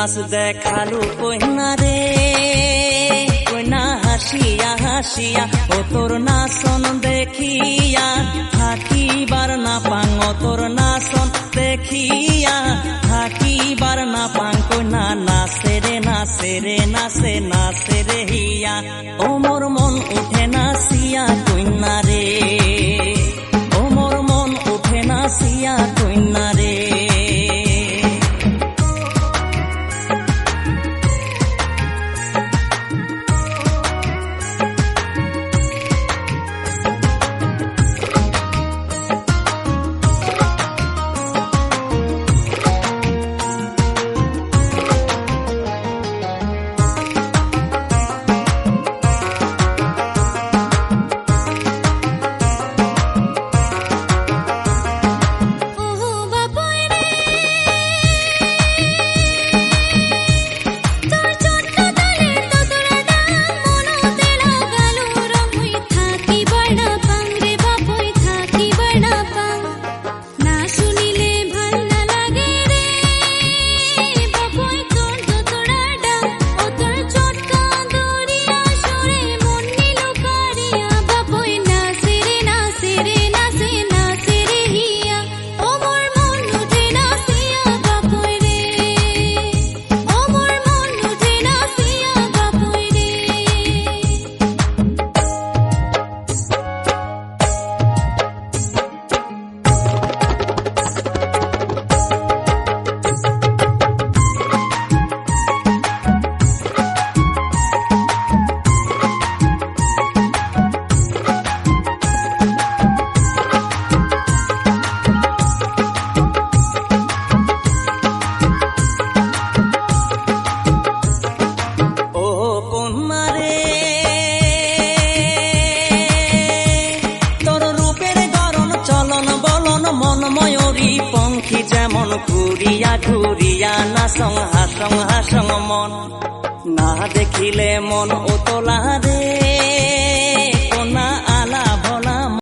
নাচ দেখালো কইনা রে কইনা হাসিয়া হাসিয়া ও তোর নাচন দেখিয়া থাকিবার না পাং ও তোর নাচন দেখিয়া থাকিবার না পাং কইনা নাচে রে নাচে রে নাচে নাচে রে হিয়া ও মোর মন উঠে নাচিয়া কইনা রে ও মোর মন উঠে নাচিয়া কইনা রে যেমন ঘুরিয়া ঘুরিয়া নাচং হাসং হাসং মন না দেখিলে মন উতলা রে